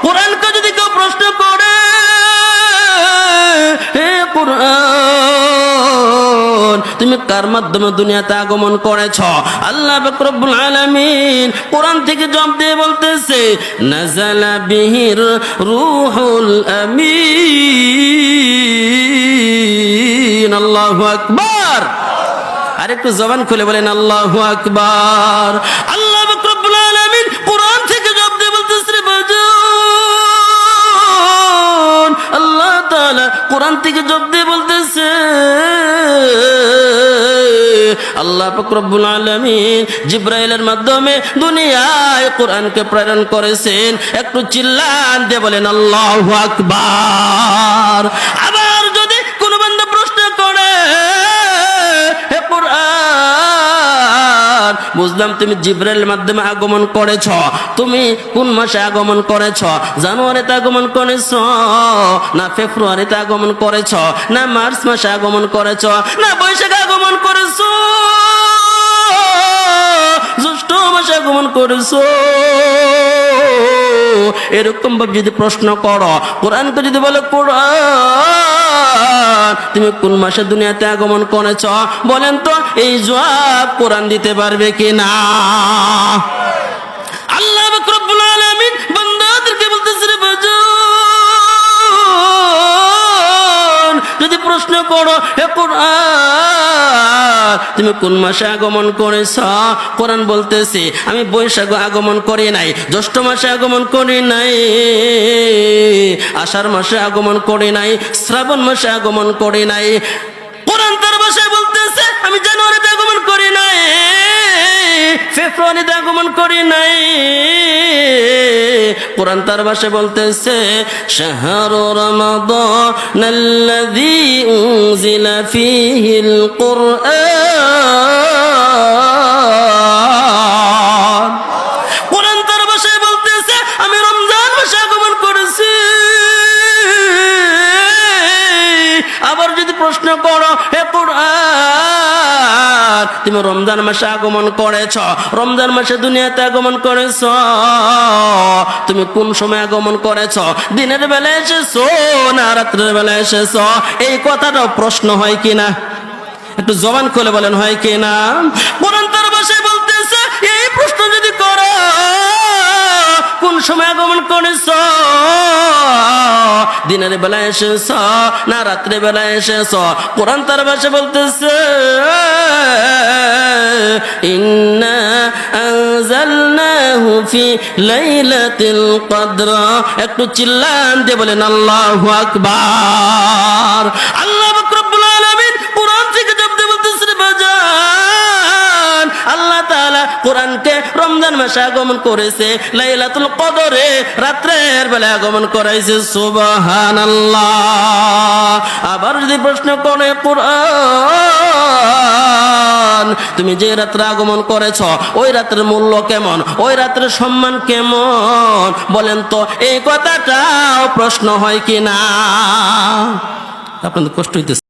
কোরআনকে যদি কেউ প্রশ্ন করে, হে কোরআন, তুমি কার মাধ্যমে দুনিয়াতে আগমন করেছ? আল্লাহ পাক রব্বুল আলামিন কোরআন থেকে জবাব দিয়ে বলতেছে, নাযালা বিহির রূহুল আমিন। আল্লাহু আকবার। আর একটু জবান খুলে বলেন আল্লাহু আকবার। আল্লাহ পাক রব্বুল আলামিন কোরআন থেকে জবাব দিয়ে বলতেছে, বাজান, আল্লাহ তাআলা কোরআন থেকে জবাব দিয়ে বলতেছে, আল্লাহ পাক রব্বুল আলামিন জিবরাইলের মাধ্যমে দুনিয়ায় কোরআনকে প্রেরণ করেছেন। একটু চিল্লান দিয়ে বলেন আল্লাহু আকবার। আবার যদি কোনো বান্দা প্রশ্ন করে, হে কোরআন, বুঝলাম তুমি জিবরাইলের মাধ্যমে আগমন করেছ, তুমি কোন মাসে আগমন করেছ? জানুয়ারিতে আগমন করেছ, না ফেব্রুয়ারিতে আগমন করেছ, না মার্চ মাসে আগমন করেছ, না বৈশাখে আগমন করেছ, জ্যৈষ্ঠ মাসে আগমন করেছ? এরকম ভাবে যদি প্রশ্ন করো, কোরআনকে যদি বলে, কোরআন, তুমি কোন মাসে দুনিয়াতে আগমন করেছ, বলেন তো এই জবাব কোরআন দিতে পারবে কিনা? আল্লাহ পাক রব্বুল আলামিন বান্দাদেরকে বলতেছে, বাজান, যদি প্রশ্ন করো, হে কোরআন, তুমি কোন মাসে আগমন করেছ? কোরআন বলতেছে, আমি বৈশাখে আগমন করি নাই, জ্যৈষ্ঠ মাসে আগমন করি নাই, আষাঢ় মাসে আগমন করি নাই, শ্রাবণ মাসে আগমন করি নাই। কোরআন তার ভাষায় বলতেছে, আমি জানুয়ারিতে আগমন করি নাই, ফেব্রুয়ারিতে আগমন করি নাই। কোরআন তার ভাষায় বলতেছে, শাহরু রমাদানাল্লাযী উনজিলা ফীহিল কুরআন। কোরআন তার ভাষায় বলতেছে, আমি রমজান মাসে আগমন করেছি। আবার যদি প্রশ্ন করো, হে কোরআন, তুমি রমজান মাসে আগমন করেছ, রমজান মাসে দুনিয়াতে আগমন করেছ, তুমি কোন সময় আগমন করেছ? দিনের বেলা এসেছো না রাত্রের বেলা এসেছ? এই কথাটাও প্রশ্ন হয় কিনা? একটু জবান খুলে বলেন, হয় কিনা? কোরআন তার ভাষায় বলতেছে, এই প্রশ্ন যদি করো, কোন সময় আগমন করেছ? দিনের বেলা এসেছ না রাত্রে বেলা এসেছ? কোরআন তার ভাষায় বলতেছে, ইন্না আনজালনাহু ফি লাইলাতিল কদর। একটু চিল্লান দিয়ে বলেন আল্লাহু আকবার। আল্লাহ পাক রব্বুল আলামিন কোরআন থেকে জবাব দিয়ে বলতেছে, বাজান, আল্লাহ তাআলা কোরআনকে রমজান মাসে আগমন করেছে, লাইলাতুল কদরে রাত্রের বেলা আগমন করাইছে। সুবহানাল্লাহ। আবার যদি প্রশ্ন করে, কোরআন, তুমি যে রাত্রে আগমন করেছ, ওই রাত্রের মূল্য কেমন, ওই রাত্রের সম্মান কেমন, বলেন তো এই কথাটাও প্রশ্ন হয় কিনা? আপনাদের কষ্ট হইতেছে।